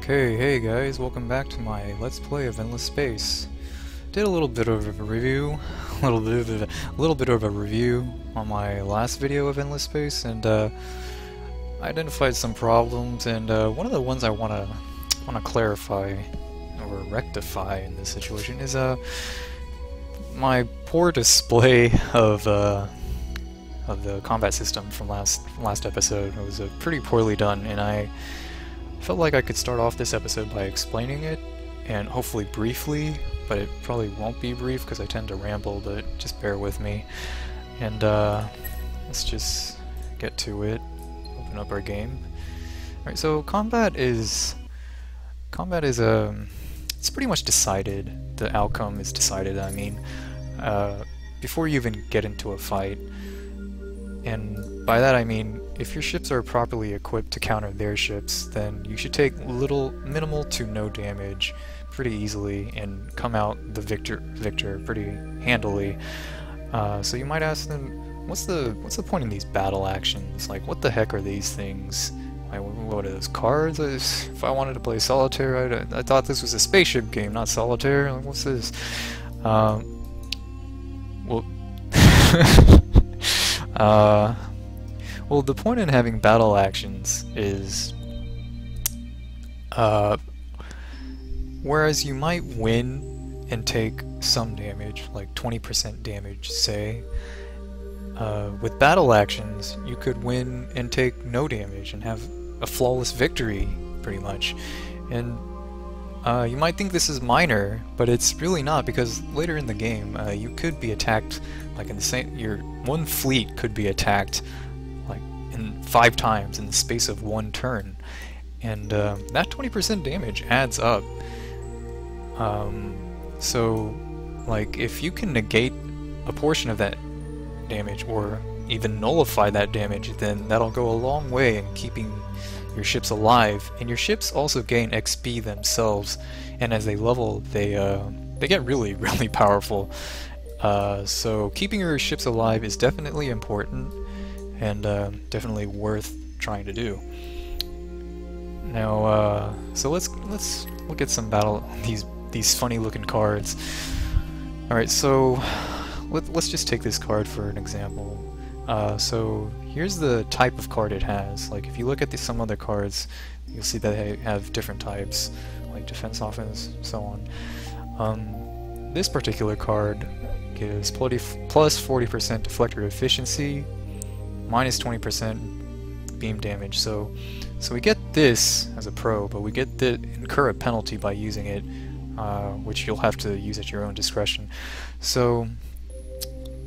Okay, hey guys, welcome back to my Let's Play of Endless Space. Did a little bit of a review, on my last video of Endless Space, and identified some problems. And one of the ones I wanna clarify or rectify in this situation is my poor display of the combat system from last episode. It was pretty poorly done, and I felt like I could start off this episode by explaining it, and hopefully briefly, but it probably won't be brief because I tend to ramble, but just bear with me. And let's just get to it. Open up our game. Alright, so combat is it's pretty much decided. The outcome is decided, I mean, before you even get into a fight. And by that I mean, if your ships are properly equipped to counter their ships, then you should take minimal to no damage pretty easily and come out the victor pretty handily. So you might ask them, what's the point in these battle actions? Like, what the heck are these things? Like, what are those cards? If I wanted to play solitaire, I thought this was a spaceship game, not solitaire. Like, what's this? Well. Well, the point in having battle actions is, whereas you might win and take some damage, like 20% damage, say, with battle actions, you could win and take no damage and have a flawless victory, pretty much. And you might think this is minor, but it's really not, because later in the game, you could be attacked, like in the same, your one fleet could be attacked like in 5 times in the space of one turn, and that 20% damage adds up. So, like, if you can negate a portion of that damage, or even nullify that damage, then that'll go a long way in keeping your ships alive. And your ships also gain XP themselves, and as they level, they get really, really powerful. So keeping your ships alive is definitely important, and definitely worth trying to do. Now, so let's look at some these funny looking cards. All right, so let's just take this card for an example. So here's the type of card it has. Like, if you look at some other cards, you'll see that they have different types, like defense, offense, so on. This particular card gives plus 40% deflector efficiency, minus 20% beam damage. So we get this as a pro, but we incur a penalty by using it, which you'll have to use at your own discretion. So,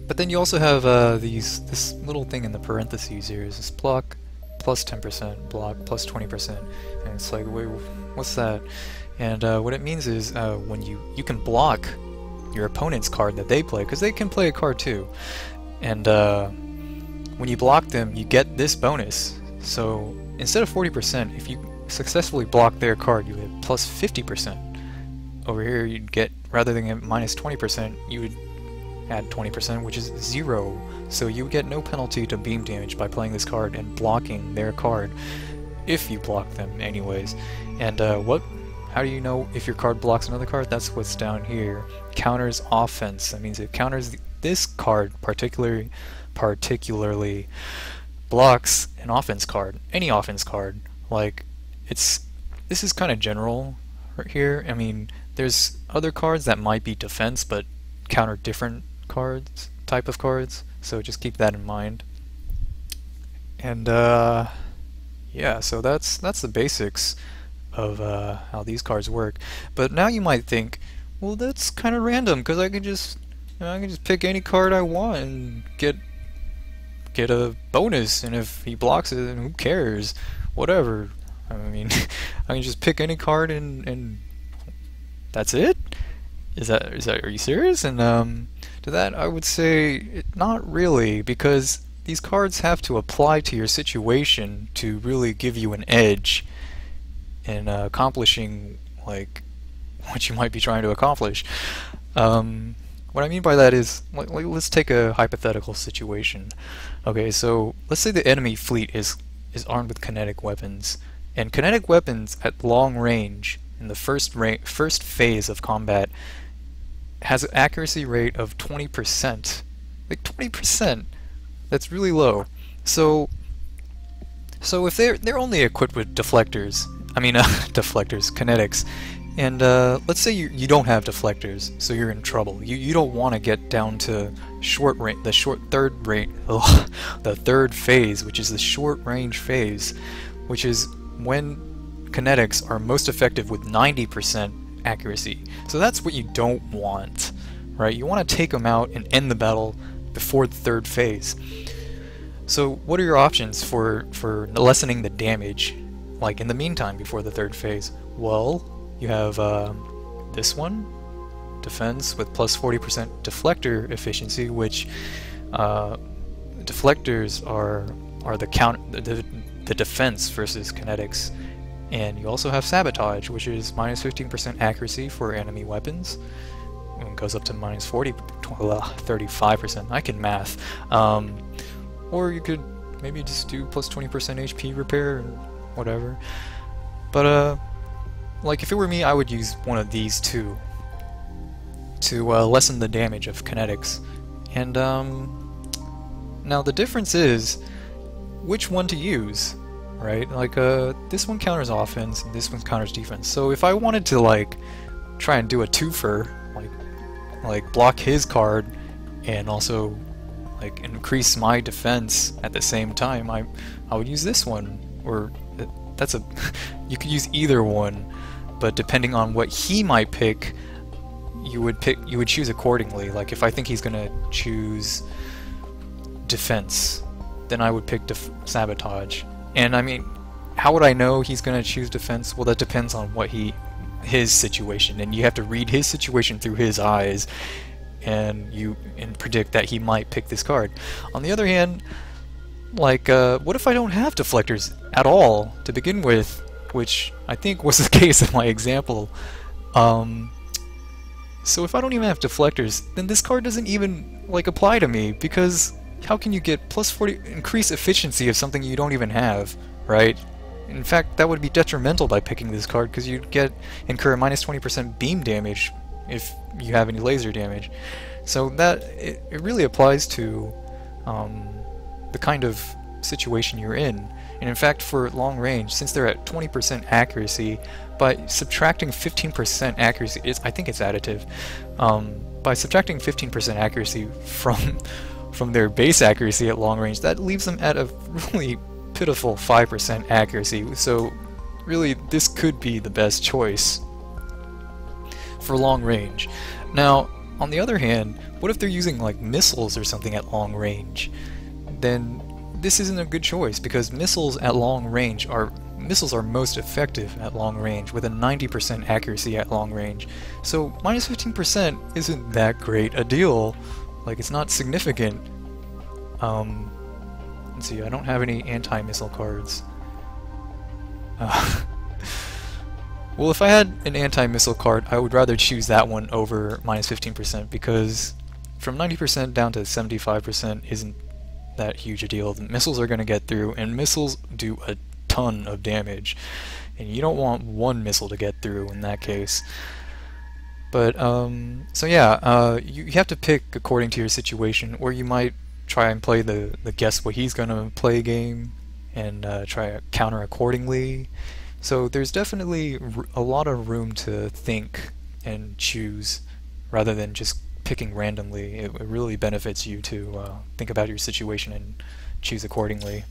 but then you also have this little thing in the parentheses here is this block plus 10%, block plus 20%, and it's like, wait, what's that? And what it means is when you can block your opponent's card that they play, because they can play a card too, and when you block them, you get this bonus. So instead of 40%, if you successfully block their card, you get plus 50%. Over here, you'd get, rather than get minus 20%, you would add 20%, which is 0. So you would get no penalty to beam damage by playing this card and blocking their card, if you block them anyways. And how do you know if your card blocks another card? That's what's down here. Counters offense. That means it counters this card particularly blocks an offense card, any offense card. Like, this is kind of general right here. I mean, there's other cards that might be defense but counter different type of cards, so just keep that in mind. And yeah, so that's the basics of how these cards work. But now you might think, well, that's kind of random, because I can just pick any card I want and get a bonus, and if he blocks it, then who cares? Whatever. I mean, I can just pick any card and that's it? Are you serious? And to that I would say not really, because these cards have to apply to your situation to really give you an edge in accomplishing, like, what you might be trying to accomplish. What I mean by that is, let's take a hypothetical situation. Okay, so let's say the enemy fleet is armed with kinetic weapons, And kinetic weapons at long range in the first phase of combat has an accuracy rate of 20%. Like 20%. That's really low. So if they're only equipped with deflectors, deflectors, kinetics, and let's say you don't have deflectors, so you're in trouble. You don't want to get down to the third phase, which is the short range phase, which is when kinetics are most effective with 90% accuracy. So that's what you don't want, right? You want to take them out and end the battle before the third phase. So what are your options for lessening the damage, like in the meantime before the third phase? Well, you have this one, defense with plus 40% deflector efficiency, which deflectors are the defense versus kinetics. And you also have sabotage, which is minus 15% accuracy for enemy weapons. It goes up to minus 35%. I can math. Or you could maybe just do plus 20% HP repair and whatever. But like if it were me, I would use one of these two to lessen the damage of kinetics. And now the difference is which one to use, right? Like this one counters offense and this one counters defense. So if I wanted to like try and do a twofer, like block his card and also like increase my defense at the same time, I would use this one. Or that's a you could use either one, but depending on what he might pick, you would choose accordingly. Like if I think he's gonna choose defense, then I would pick sabotage. And I mean, how would I know he's gonna choose defense? Well, that depends on what his situation, and you have to read his situation through his eyes, and predict that he might pick this card. On the other hand, like what if I don't have deflectors at all to begin with, which I think was the case in my example. So if I don't even have deflectors, then this card doesn't even like apply to me, because how can you get plus 40 increased efficiency of something you don't even have, right? In fact, that would be detrimental by picking this card, because you'd incur minus 20% beam damage if you have any laser damage. So that it really applies to the kind of situation you're in. And in fact, for long range, since they're at 20% accuracy, by subtracting 15% accuracy, I think it's additive, by subtracting 15% accuracy from their base accuracy at long range, that leaves them at a really pitiful 5% accuracy. So really, this could be the best choice for long range. Now, on the other hand, what if they're using like missiles or something at long range? Then this isn't a good choice, because missiles at long range are most effective at long range with a 90% accuracy at long range. So minus 15% isn't that great a deal. Like, it's not significant. Let's see, I don't have any anti-missile cards. Well, if I had an anti-missile card, I would rather choose that one over minus 15%, because from 90% down to 75% isn't that huge a deal. The missiles are going to get through, and missiles do a ton of damage, and you don't want one missile to get through in that case. But so yeah, you have to pick according to your situation, or you might try and play the guess what he's gonna play game and try to counter accordingly. So there's definitely a lot of room to think and choose rather than just picking randomly. It really benefits you to think about your situation and choose accordingly.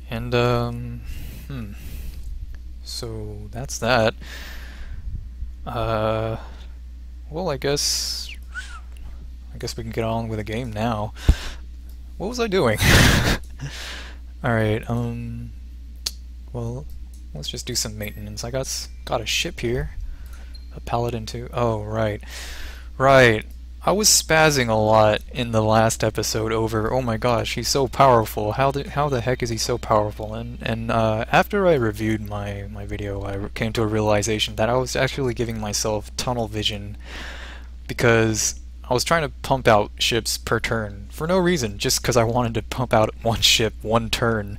And so that's that. Well, I guess we can get on with the game now. What was I doing? Alright, well, let's just do some maintenance. I got a ship here. A Paladin 2. Oh, right. Right. I was spazzing a lot in the last episode over, oh my gosh, he's so powerful. How the heck is he so powerful? And after I reviewed my video, I came to a realization that I was actually giving myself tunnel vision, because I was trying to pump out ships per turn for no reason, just because I wanted to pump out one ship one turn.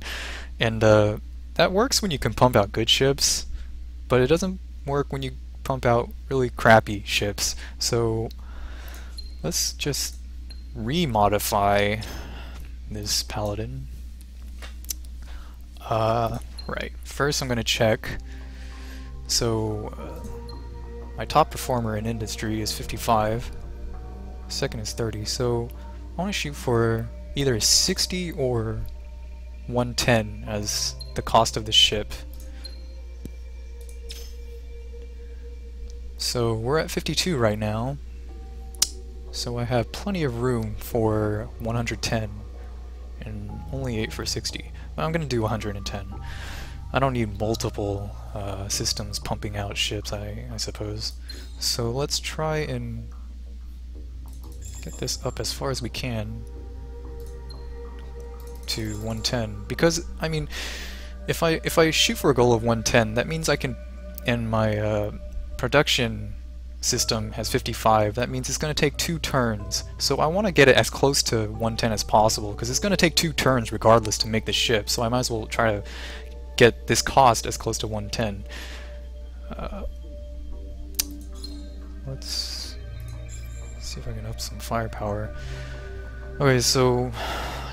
And that works when you can pump out good ships, but it doesn't work when you pump out really crappy ships. So let's just remodify this paladin. Right, first I'm going to check. So my top performer in industry is 55, second is 30, so I want to shoot for either 60 or 110 as the cost of the ship. So we're at 52 right now, so I have plenty of room for 110 and only 8 for 60. But I'm going to do 110. I don't need multiple systems pumping out ships, I suppose. So let's try and get this up as far as we can to 110. Because, I mean, if I shoot for a goal of 110, that means I can, and my production system has 55, that means it's going to take 2 turns. So I want to get it as close to 110 as possible, because it's going to take 2 turns regardless to make the ship, so I might as well try to get this cost as close to 110. Let's see if I can up some firepower. Okay, so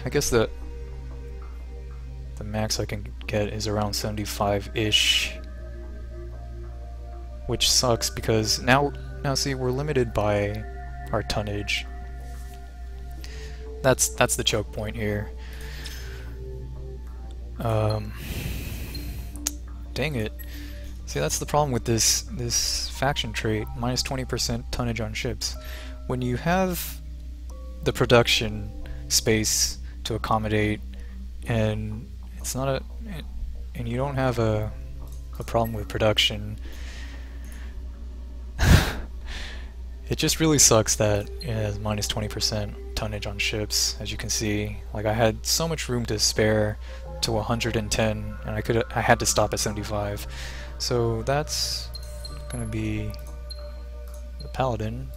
I guess the max I can get is around 75-ish. Which sucks because now see, we're limited by our tonnage. That's the choke point here. Dang it. See, that's the problem with this faction trait, minus 20% tonnage on ships. When you have the production space to accommodate, and it's not and you don't have a problem with production, it just really sucks that it has minus 20% tonnage on ships, as you can see. Like, I had so much room to spare to 110, and I had to stop at 75. So that's gonna be the Paladin.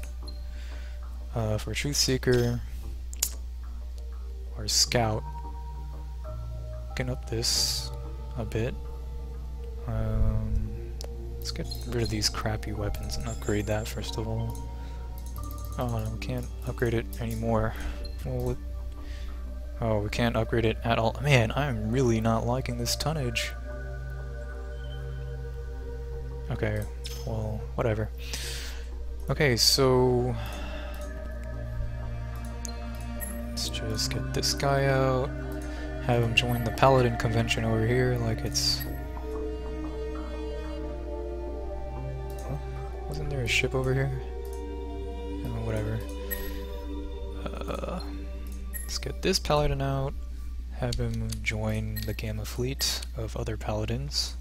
For Truth Seeker or Scout, we can up this a bit. Let's get rid of these crappy weapons and upgrade that first of all. Oh no, we can't upgrade it anymore. Well, oh, we can't upgrade it at all. Man, I'm really not liking this tonnage. Okay, well, whatever. Okay, so let's just get this guy out, have him join the Paladin convention over here like it's... Huh? Wasn't there a ship over here? Oh, whatever. Let's get this Paladin out, have him join the Gamma fleet of other Paladins.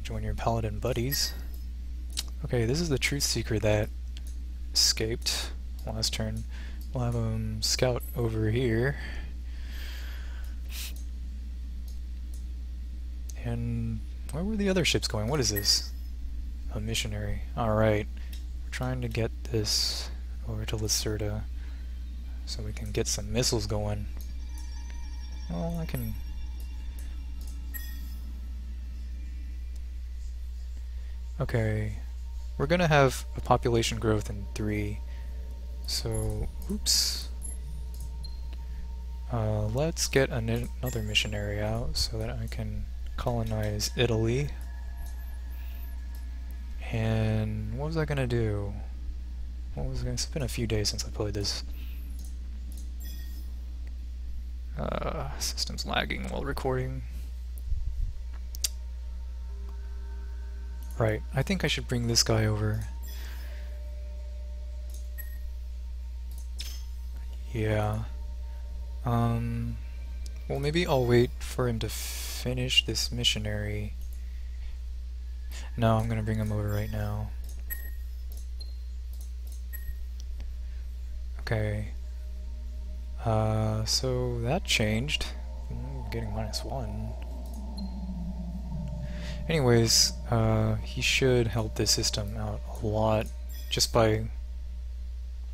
Join your Paladin buddies. Okay, this is the Truth Seeker that escaped last turn. We'll have him scout over here. And where were the other ships going? What is this? A missionary. Alright. We're trying to get this over to Lacerda so we can get some missiles going. Well, I can... Okay. We're gonna have a population growth in 3. So, oops. Let's get another missionary out so that I can colonize Italy. And what was I gonna do? It's been a few days since I played this. System's lagging while recording. Right, I think I should bring this guy over. Yeah. Well, maybe I'll wait for him to finish this missionary. No, I'm gonna bring him over right now. Okay. So that changed. Ooh, getting -1. Anyways, he should help this system out a lot just by,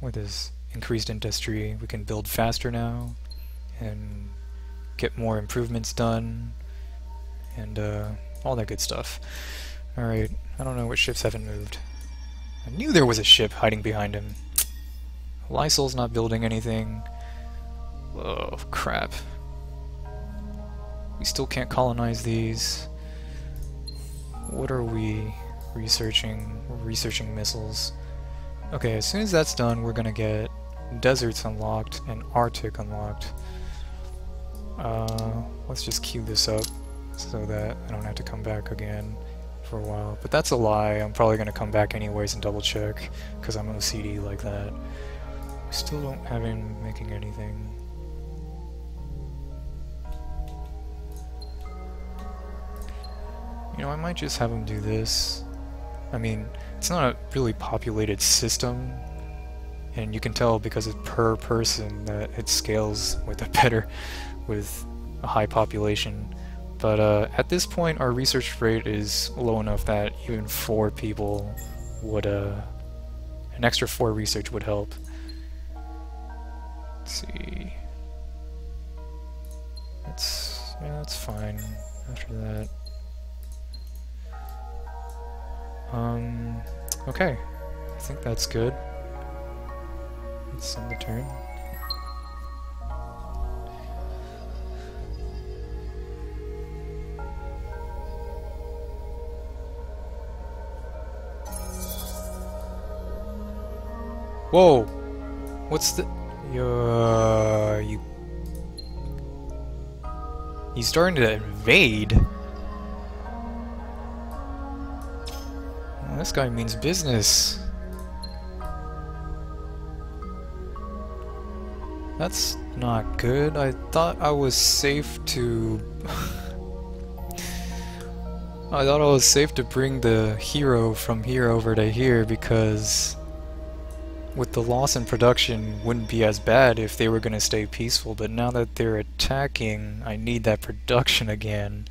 with his increased industry. We can build faster now and get more improvements done, and all that good stuff. Alright, I don't know what ships haven't moved. I knew there was a ship hiding behind him. Lysol's not building anything. Oh, crap. We still can't colonize these. What are we researching? We're researching missiles. Okay, as soon as that's done, we're gonna get deserts unlocked and Arctic unlocked. Let's just queue this up so that I don't have to come back again for a while. But that's a lie. I'm probably gonna come back anyways and double check because I'm OCD like that. We still don't have him making anything. You know, I might just have him do this. I mean, it's not a really populated system, and you can tell because it's per person that it scales with a high population. But at this point, our research rate is low enough that even 4 people would, an extra 4 research would help. Let's see. That's fine after that. Okay. I think that's good. Let's end the turn. Whoa! What's the... You starting to invade? Well, this guy means business. That's not good. I thought I was safe to... I thought I was safe to bring the hero from here over to here because with the loss in production wouldn't be as bad if they were going to stay peaceful, but now that they're attacking, I need that production again.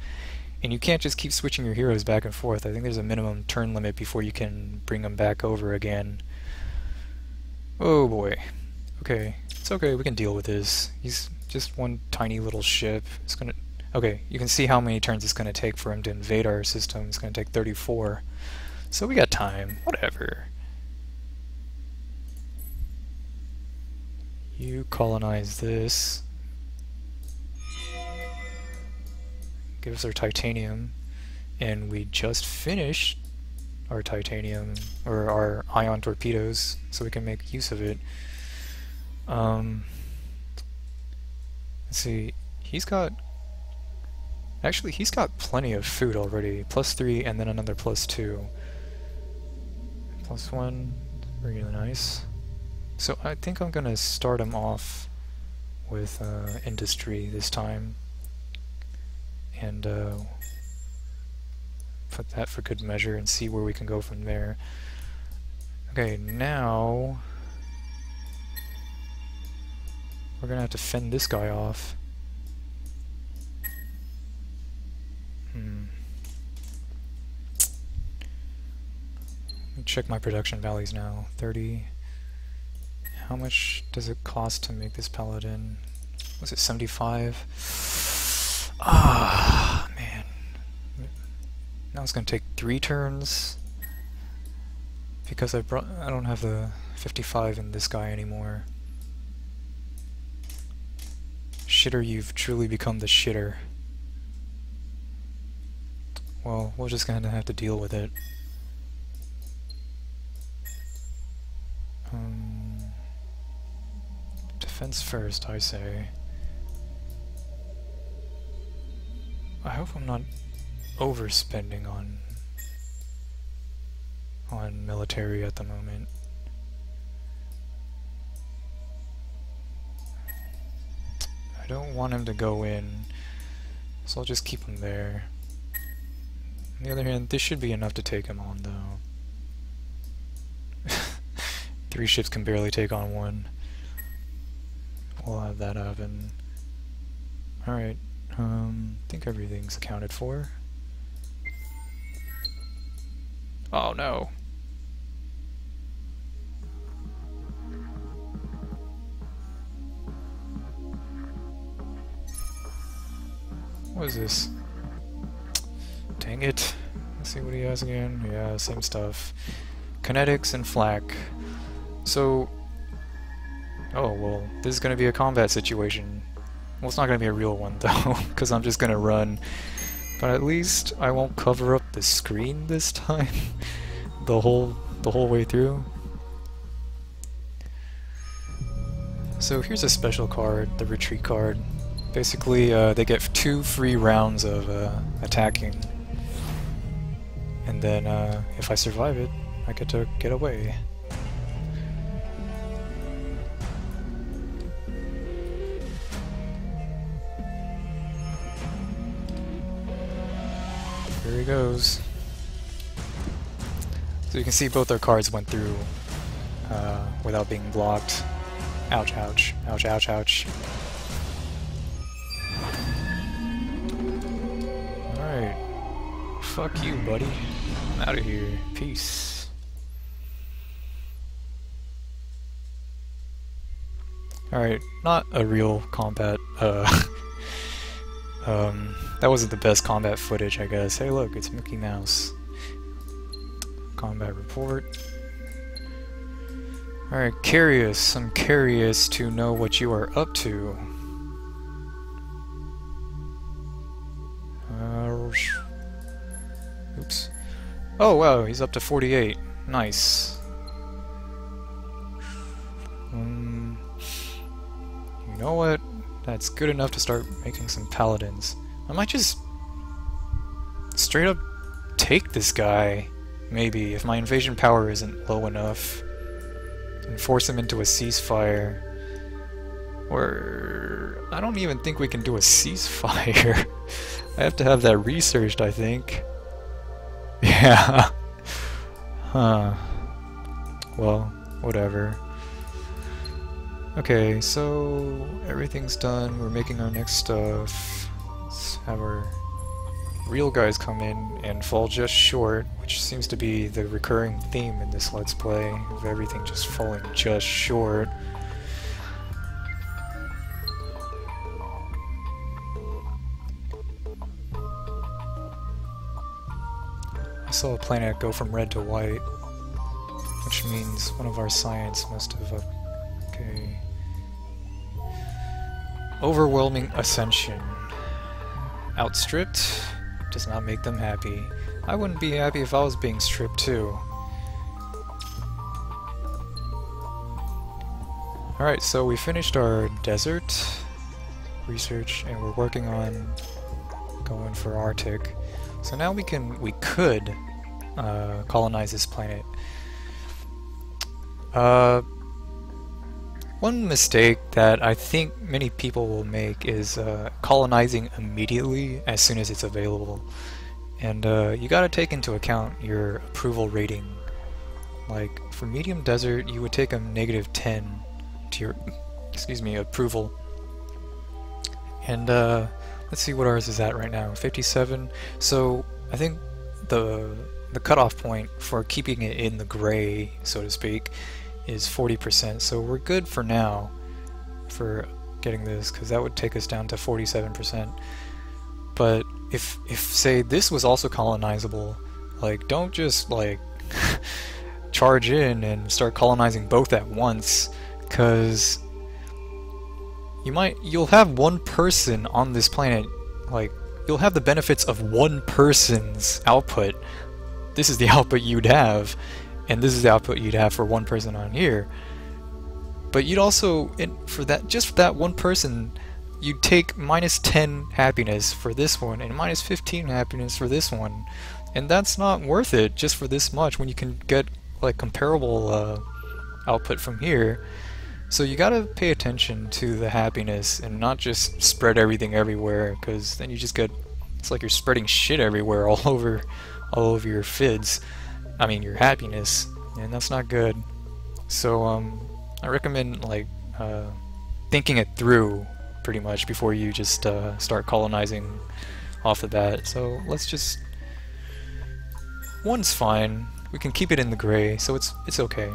And you can't just keep switching your heroes back and forth. I think there's a minimum turn limit before you can bring them back over again. Oh boy. Okay, it's okay, we can deal with this. He's just one tiny little ship. It's gonna... Okay, you can see how many turns it's gonna take for him to invade our system. It's gonna take 34. So we got time. Whatever. You colonize this. Give us our titanium. And we just finished our titanium, or our ion torpedoes, so we can make use of it. Let's see, he's got... Actually, he's got plenty of food already. +3 and then another +2. +1, really nice. So I think I'm gonna start him off with industry this time. And put that for good measure and see where we can go from there. Okay, now we're gonna have to fend this guy off. Let me check my production values now. 30. How much does it cost to make this paladin? Was it 75? Ah, man. Now it's gonna take 3 turns because I don't have the 55 in this guy anymore. Shitter, you've truly become the shitter. Well, we're just gonna have to deal with it. Defense first, I say. I hope I'm not overspending on military at the moment. I don't want him to go in, so I'll just keep him there. On the other hand, this should be enough to take him on, though. 3 ships can barely take on 1. We'll have that happen. Alright, I think everything's accounted for. Oh no! What is this? Dang it. Let's see what he has again. Yeah, same stuff. Kinetics and flak. So... oh, well, this is gonna be a combat situation. Well, it's not gonna be a real one, though, because I'm just gonna run. But at least I won't cover up the screen this time. the whole way through. So here's a special card, the retreat card. Basically, they get 2 free rounds of attacking. And then, if I survive it, I get to get away. Here he goes. So you can see both our cards went through without being blocked. Ouch, ouch, ouch, ouch, ouch. Alright. Fuck you, buddy. I'm out of here. Peace. Alright, not a real combat, that wasn't the best combat footage, I guess. Hey look, it's Mickey Mouse. Combat report. Alright, curious. I'm curious to know what you are up to. Oops. Oh wow, he's up to 48. Nice. You know what? That's good enough to start making some paladins. I might just straight up take this guy, maybe, if my invasion power isn't low enough, and force him into a ceasefire. Or I don't even think we can do a ceasefire. I have to have that researched, I think. Yeah. Huh. Well, whatever. Okay, so everything's done. We're making our next stuff. Let's have our real guys come in and fall just short, which seems to be the recurring theme in this Let's Play, of everything just falling just short. I saw a planet go from red to white, which means one of our science must have okay. Overwhelming Ascension. Outstripped does not make them happy. I wouldn't be happy if I was being stripped too. Alright, so we finished our desert research and we're working on going for Arctic. So now we could colonize this planet. One mistake that I think many people will make is colonizing immediately as soon as it's available. And you gotta take into account your approval rating. Like, for medium desert, you would take a -10 to your, approval. And let's see what ours is at right now, 57. So I think the cutoff point for keeping it in the gray, so to speak, is 40%, so we're good for now for getting this, because that would take us down to 47%. But if say this was also colonizable, like, don't just like charge in and start colonizing both at once, because you'll have one person on this planet, like, you'll have the benefits of one person's output. This is the output you'd have, and this is the output you'd have for one person on here. But you'd also, just for that one person, you'd take -10 happiness for this one, and -15 happiness for this one. And that's not worth it, just for this much, when you can get, like, comparable output from here. So you gotta pay attention to the happiness, and not just spread everything everywhere, because then you just get, it's like you're spreading shit everywhere, all over your fids. I mean, your happiness, and that's not good. So I recommend, like, thinking it through pretty much before you just start colonizing off the bat. So let's just, one's fine. We can keep it in the gray, so it's okay.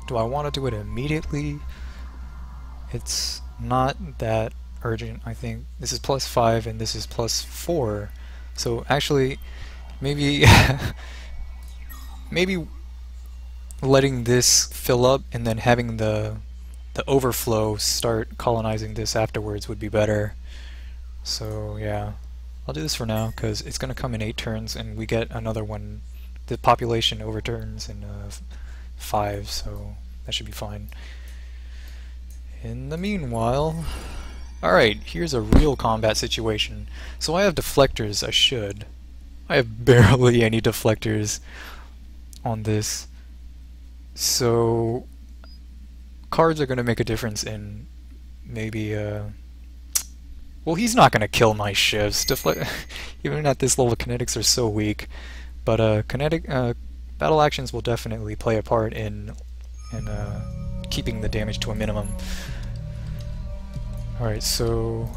Do I want to do it immediately? It's not that urgent, I think. This is +5 and this is +4. So actually, maybe maybe letting this fill up and then having the overflow start colonizing this afterwards would be better. So yeah, I'll do this for now because it's going to come in 8 turns and we get another one. The population overturns in 5, so that should be fine. In the meanwhile, alright, here's a real combat situation. So I have deflectors, I have barely any deflectors on this. So cards are going to make a difference in maybe well, he's not going to kill my shivs. Even at this level, kinetics are so weak. But kinetic battle actions will definitely play a part in keeping the damage to a minimum. Alright, so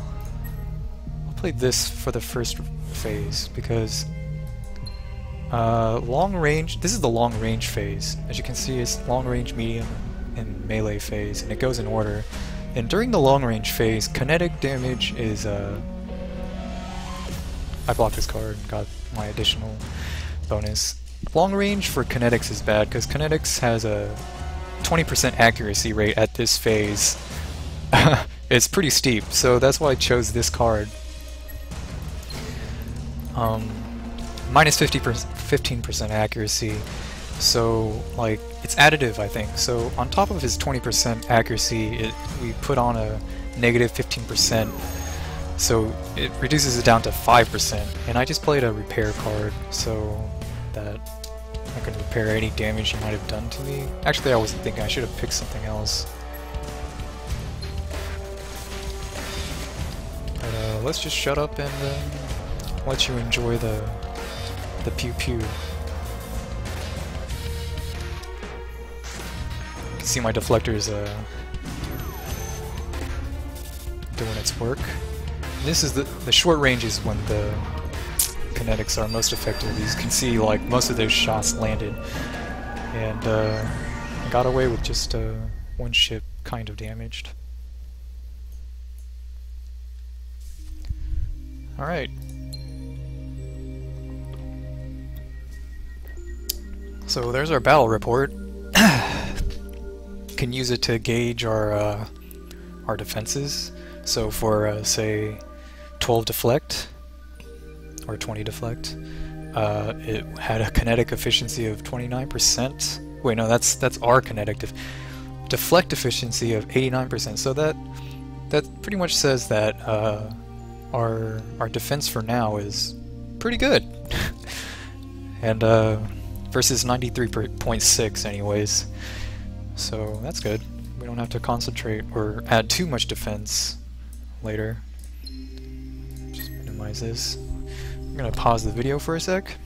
I'll play this for the first phase because long range, this is the long range phase. As you can see, it's long range, medium, and melee phase, and it goes in order. And during the long range phase, kinetic damage is I blocked this card and got my additional bonus. Long range for kinetics is bad because kinetics has a 20% accuracy rate at this phase. It's pretty steep, so that's why I chose this card. Minus 15% accuracy, so like it's additive, I think. So on top of his 20% accuracy, we put on a negative 15%, so it reduces it down to 5%. And I just played a repair card so that I can repair any damage he might have done to me. Actually, I wasn't thinking, I should have picked something else. But let's just shut up and let you enjoy the pew pew. You can see my deflectors doing its work. And this is the short range is when the kinetics are most effective. You can see like most of those shots landed, and I got away with just one ship kind of damaged. Alright. So there's our battle report. Can use it to gauge our defenses. So for say 12 deflect or 20 deflect, it had a kinetic efficiency of 29%. Wait, no, that's our kinetic deflect efficiency of 89%. So that pretty much says that our defense for now is pretty good. And versus 93.6 anyways. So that's good. We don't have to concentrate or add too much defense later. Just minimize this. I'm gonna pause the video for a sec.